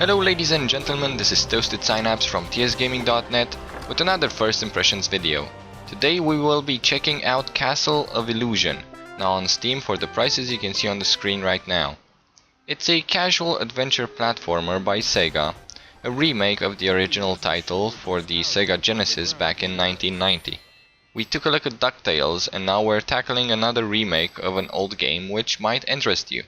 Hello ladies and gentlemen, this is Toasted Synapse from tsgaming.net with another first impressions video. Today we will be checking out Castle of Illusion, now on Steam for the prices you can see on the screen right now. It's a casual adventure platformer by Sega, a remake of the original title for the Sega Genesis back in 1990. We took a look at DuckTales and now we're tackling another remake of an old game which might interest you.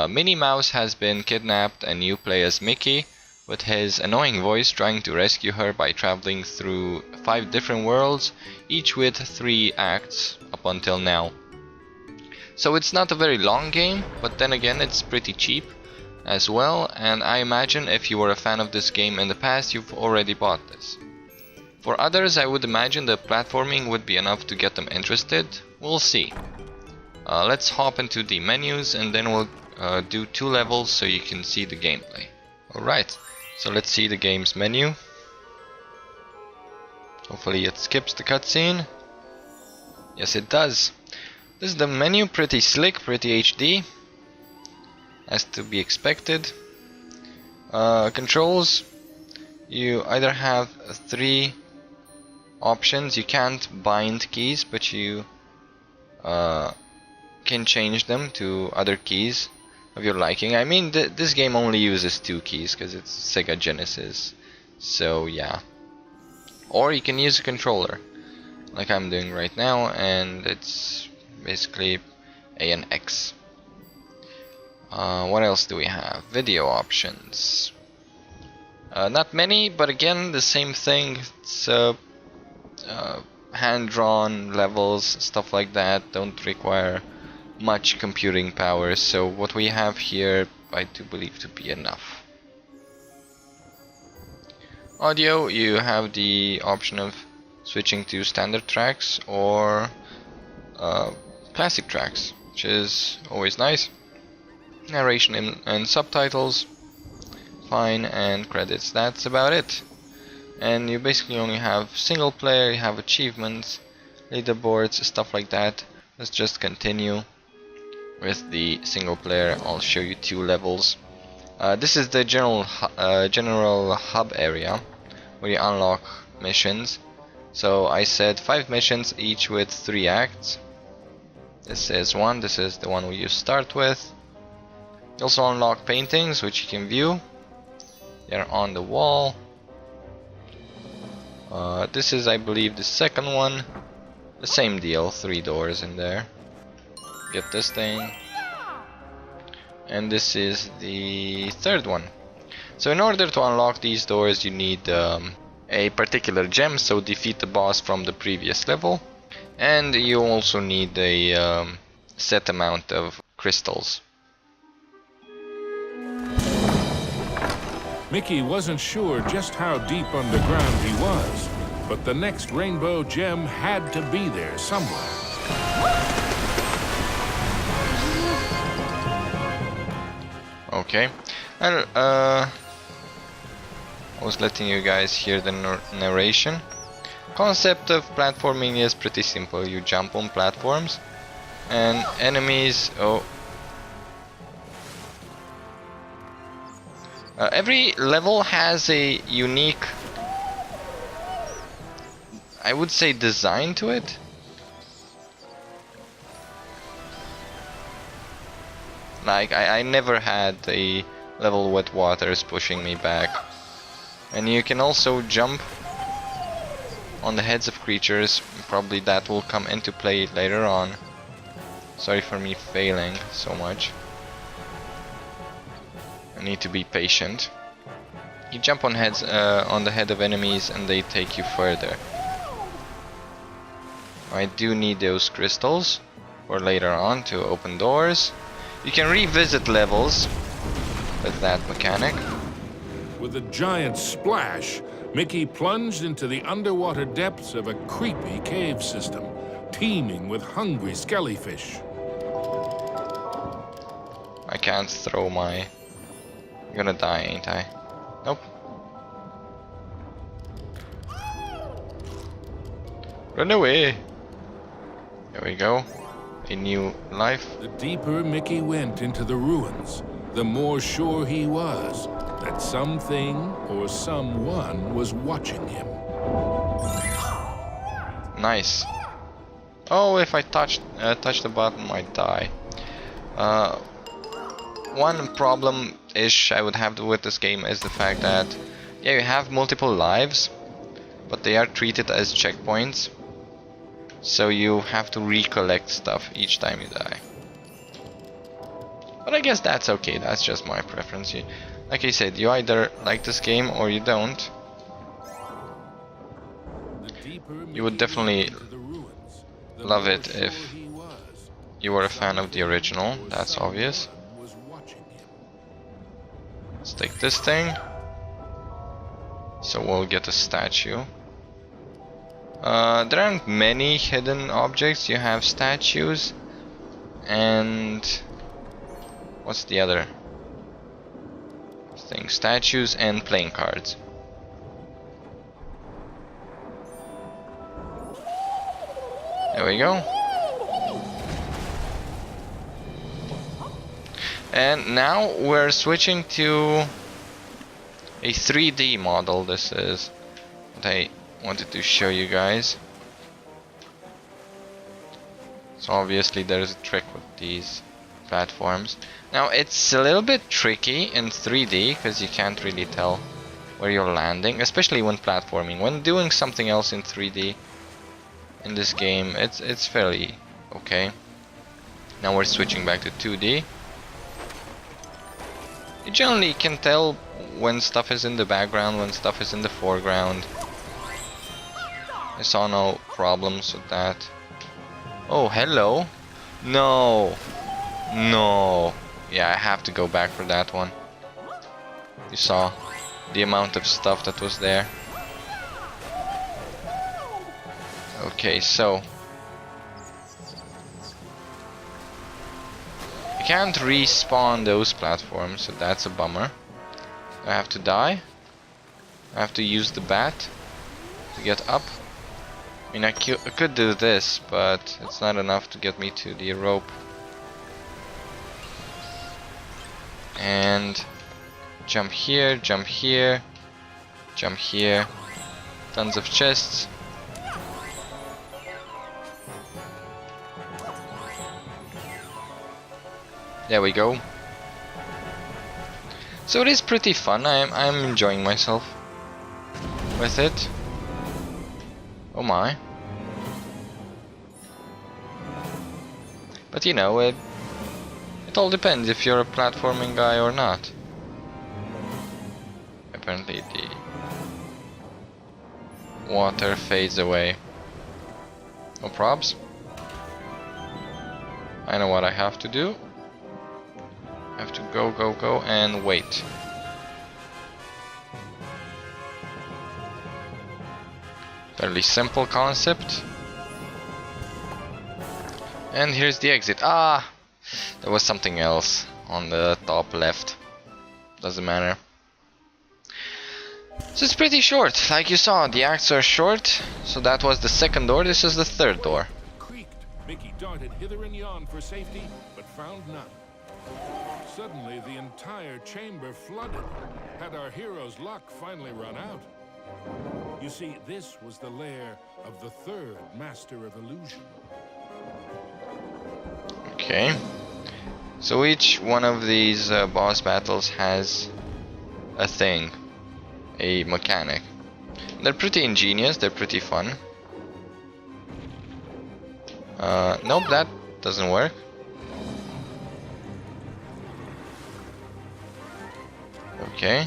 Minnie Mouse has been kidnapped and you play as Mickey, with his annoying voice trying to rescue her by traveling through 5 different worlds, each with 3 acts up until now. So it's not a very long game, but then again it's pretty cheap as well, and I imagine if you were a fan of this game in the past you've already bought this. For others I would imagine the platforming would be enough to get them interested. We'll see. Let's hop into the menus and then we'll do 2 levels so you can see the gameplay. Alright, so let's see the game's menu. Hopefully it skips the cutscene. Yes, it does. This is the menu, pretty slick, pretty HD, as to be expected. Controls, you either have 3 options. You can't bind keys, but you can change them to other keys of your liking. I mean, this game only uses 2 keys because it's Sega Genesis, so yeah. Or you can use a controller like I'm doing right now, and it's basically A and X. What else do we have? Video options. Not many, but again the same thing. It's hand-drawn levels, stuff like that, don't require much computing power, so what we have here I do believe to be enough. Audio, you have the option of switching to standard tracks or classic tracks, which is always nice. Narration and subtitles, fine, and credits, that's about it. And you basically only have single player, you have achievements, leaderboards, stuff like that. Let's just continue with the single player. I'll show you 2 levels. This is the general hub area where you unlock missions. So I said 5 missions, each with 3 acts. This is one. This is the one you start with. You also unlock paintings, which you can view. They're on the wall. This is, I believe, the second one. The same deal, 3 doors in there. Get this thing. And this is the third one. So in order to unlock these doors you need a particular gem, so defeat the boss from the previous level. And you also need a set amount of crystals. Mickey wasn't sure just how deep underground he was, but the next rainbow gem had to be there somewhere. Okay, and I was letting you guys hear the narration. Concept of platforming is pretty simple. You jump on platforms and enemies. Every level has a unique, I would say, design to it. Like, I never had a level with waters pushing me back. And you can also jump on the heads of creatures. Probably that will come into play later on. Sorry for me failing so much. I need to be patient. You jump on the head of enemies and they take you further. I do need those crystals for later on to open doors. You can revisit levels with that mechanic. With a giant splash, Mickey plunged into the underwater depths of a creepy cave system, teeming with hungry skellyfish. I can't throw my... I'm gonna die, ain't I? Nope. Run away! There we go. A new life. The deeper Mickey went into the ruins, the more sure he was that something or someone was watching him. Nice. Oh, if I touch the button, I die. One problem-ish I would have with this game is the fact that, yeah, you have multiple lives, but they are treated as checkpoints, so you have to recollect stuff each time you die. But I guess that's okay, that's just my preference. Like I said, you either like this game or you don't. You would definitely love it if you were a fan of the original, that's obvious. Let's take this thing. So we'll get a statue. There aren't many hidden objects. You have statues and... what's the other thing? Statues and playing cards. There we go. And now we're switching to a 3D model. This is what I wanted to show you guys. So obviously there's a trick with these platforms. Now it's a little bit tricky in 3D because you can't really tell where you're landing, especially when platforming. When doing something else in 3D in this game, it's fairly okay. Now we're switching back to 2D. You generally can tell when stuff is in the background, when stuff is in the foreground. I saw no problems with that. Oh, hello. No. No. Yeah, I have to go back for that one. You saw the amount of stuff that was there. Okay, so I can't respawn those platforms, so that's a bummer. I have to die. I have to use the bat to get up. I mean, I could do this, but it's not enough to get me to the rope. And jump here, jump here, jump here. Tons of chests. There we go. So it is pretty fun. I'm enjoying myself with it. Oh my. But you know, it all depends if you're a platforming guy or not. Apparently the water fades away. No probs. I know what I have to do. I have to go, go, go, and wait. Fairly simple concept. And here's the exit. Ah! There was something else on the top left. Doesn't matter. So it's pretty short. Like you saw, the acts are short. So that was the second door. This is the third door. Creaked. Mickey darted hither and yon for safety, but found none. Suddenly, the entire chamber flooded. Had our hero's luck finally run out? You see, this was the lair of the third master of illusion. Okay. So each one of these boss battles has a thing, a mechanic. They're pretty ingenious, they're pretty fun. Nope, that doesn't work. Okay.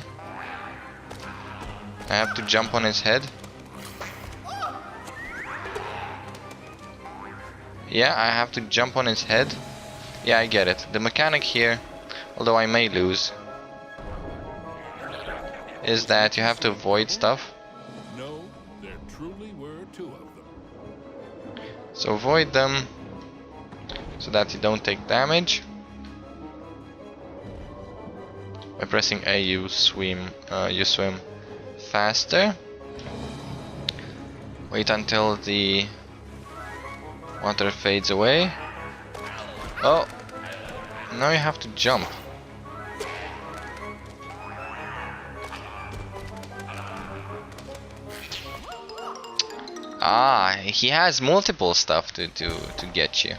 I have to jump on his head. Yeah, I have to jump on his head. Yeah, I get it. The mechanic here, although I may lose, is that you have to avoid stuff. No, there truly were two of them. So avoid them so that you don't take damage. By pressing A, you swim faster. Wait until the water fades away. Oh, now you have to jump. Ah, he has multiple stuff to get you.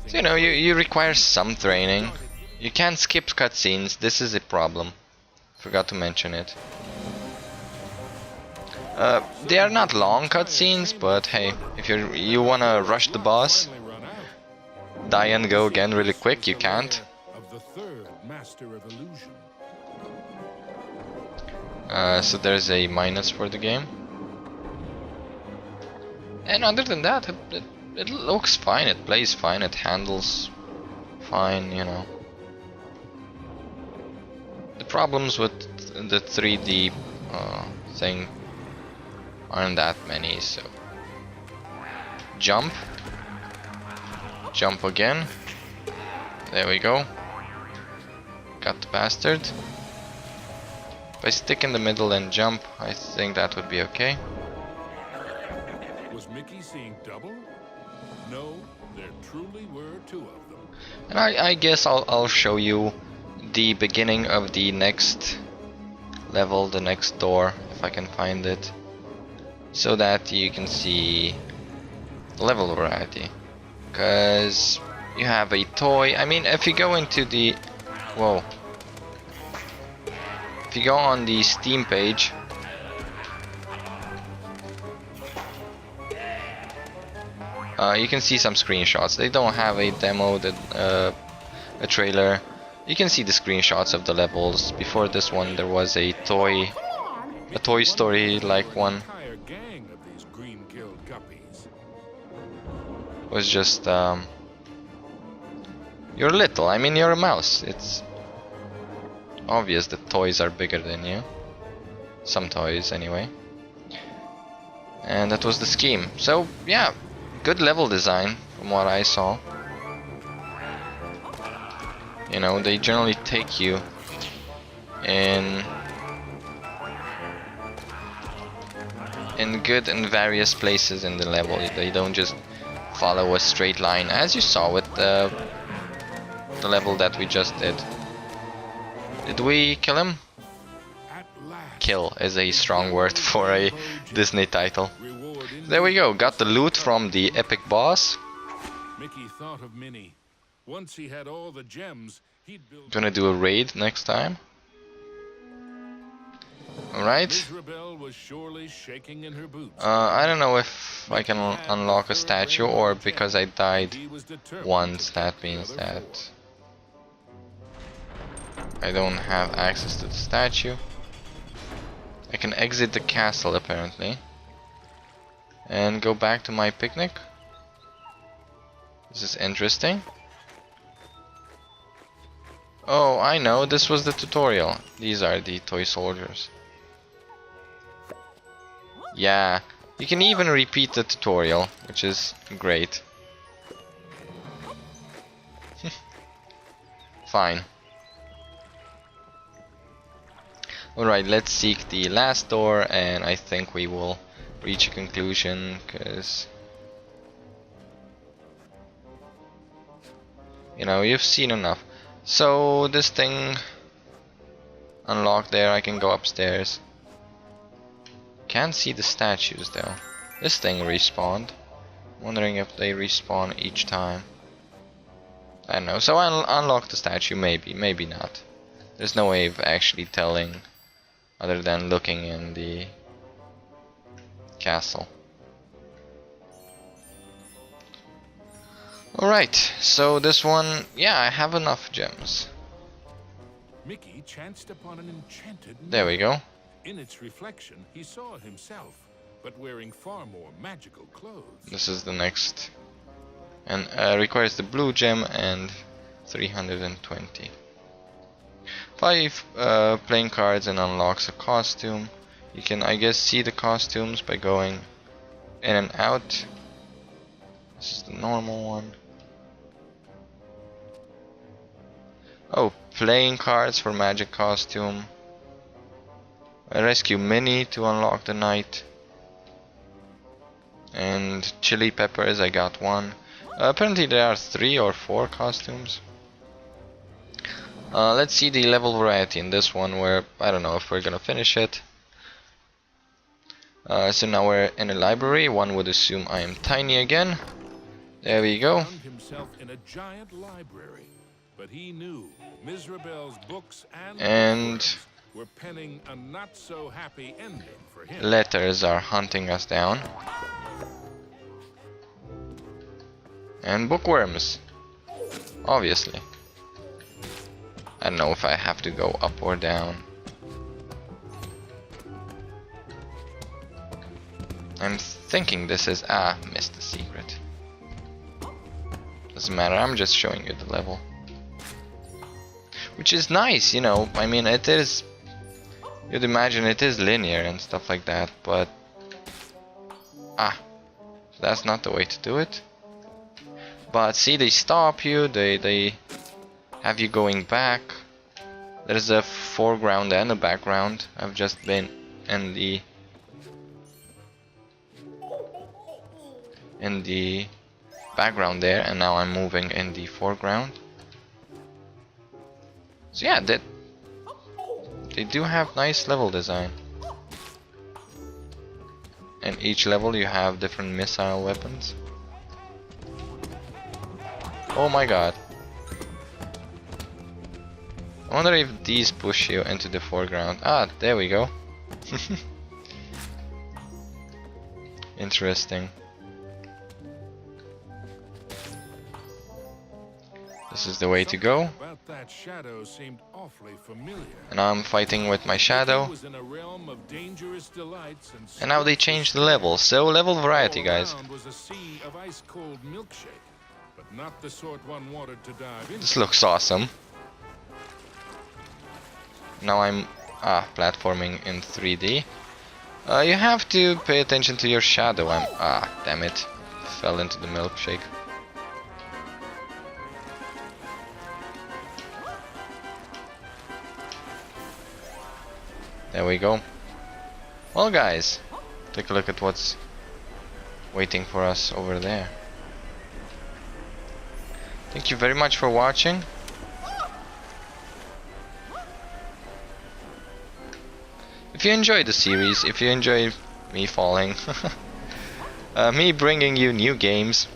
So, you know, you require some training. You can't skip cutscenes. This is a problem. Forgot to mention it. They are not long cutscenes, but hey, if you wanna rush the boss, die and go again really quick, you can't. So there's a minus for the game. And other than that, it looks fine, it plays fine, it handles fine, you know. The problems with the 3D thing aren't that many, so... Jump. Jump again. There we go. Got the bastard. If I stick in the middle and jump, I think that would be okay. Was Mickey seeing double? No, there truly were two of them. And I guess I'll show you the beginning of the next level, the next door, if I can find it, so that you can see the level variety. Because you have a toy. I mean, if you go into the... Whoa. If you go on the Steam page, you can see some screenshots. They don't have a demo, a trailer. You can see the screenshots of the levels. Before this one, there was a Toy Story like one. It was just you're little. I mean, you're a mouse. It's obvious that toys are bigger than you. Some toys, anyway. And that was the scheme. So yeah, good level design from what I saw. You know, they generally take you in good and various places in the level. They don't just follow a straight line, as you saw with the level that we just did. Did we kill him? Kill is a strong word for a Disney title. There we go, got the loot from the epic boss. Mickey thought of Minnie. Once he had all the gems, he'd build... Gonna do a raid next time. Alright. Mizrabel was surely shaking in her boots. I don't know if I can unlock a statue, or because I died once, that means that I don't have access to the statue. I can exit the castle apparently and go back to my picnic. This is interesting. Oh, I know, this was the tutorial. These are the toy soldiers. Yeah, you can even repeat the tutorial, which is great. Fine. Alright, let's seek the last door, and I think we will reach a conclusion, because... You know, you've seen enough. So, this thing... Unlocked there, I can go upstairs. Can't see the statues though. This thing respawned. Wondering if they respawn each time. I don't know. So I'll unlock the statue, maybe, maybe not. There's no way of actually telling other than looking in the castle. Alright, so this one, yeah, I have enough gems. Mickey chanced upon an enchanted... There we go. In its reflection, he saw himself, but wearing far more magical clothes. This is the next. And requires the blue gem and 320. 5 playing cards and unlocks a costume. You can, I guess, see the costumes by going in and out. This is the normal one. Oh, playing cards for magic costume. I rescue Minnie to unlock the knight. And chili peppers, I got one. Apparently there are 3 or 4 costumes. Let's see the level variety in this one, where I don't know if we're gonna finish it. So now we're in a library. One would assume I am tiny again. There we go. Found himself in a giant library, but he knew Mizrabel's books and hordes were penning a not-so-happy ending for him. Letters are hunting us down. And bookworms. Obviously. I don't know if I have to go up or down. I'm thinking this is... Ah, missed the secret. Doesn't matter, I'm just showing you the level. Which is nice, you know, I mean it is... You'd imagine it is linear and stuff like that, but... Ah, that's not the way to do it. But see, they stop you, they have you going back. There's a foreground and a background. I've just been in the background there, and now I'm moving in the foreground. So yeah, they do have nice level design. And each level you have different missile weapons. Oh my god. I wonder if these push you into the foreground. Ah, there we go. Interesting. This is the way to go. About that shadow seemed awfully familiar. And now I'm fighting with my shadow. He was in a realm of dangerous delights And now they changed the level. So level variety, guys. All around was a sea of ice-cold milkshake, but not the sort one wanted to dive into. This looks awesome. Now I'm platforming in 3D. You have to pay attention to your shadow. Damn it. Fell into the milkshake. There we go. Well guys, take a look at what's waiting for us over there. Thank you very much for watching. If you enjoyed the series, if you enjoyed me falling, me bringing you new games,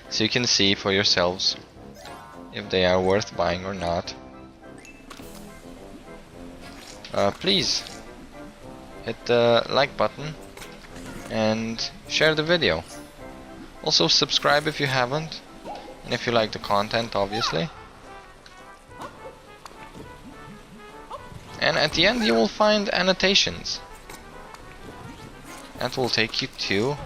so you can see for yourselves if they are worth buying or not, please hit the like button and share the video. Also subscribe if you haven't, and if you like the content, obviously. And at the end you will find annotations. That will take you to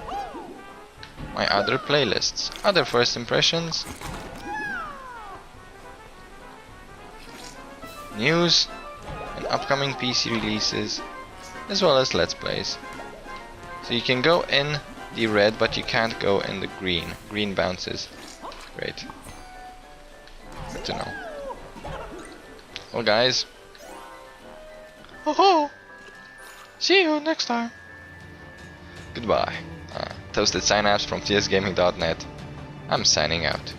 my other playlists, other first impressions, news, and upcoming PC releases, as well as Let's Plays. So you can go in the red, but you can't go in the green. Green bounces. Great. Good to know. Well guys, see you next time. Goodbye. Toasted Synapse from tsgaming.net. I'm signing out.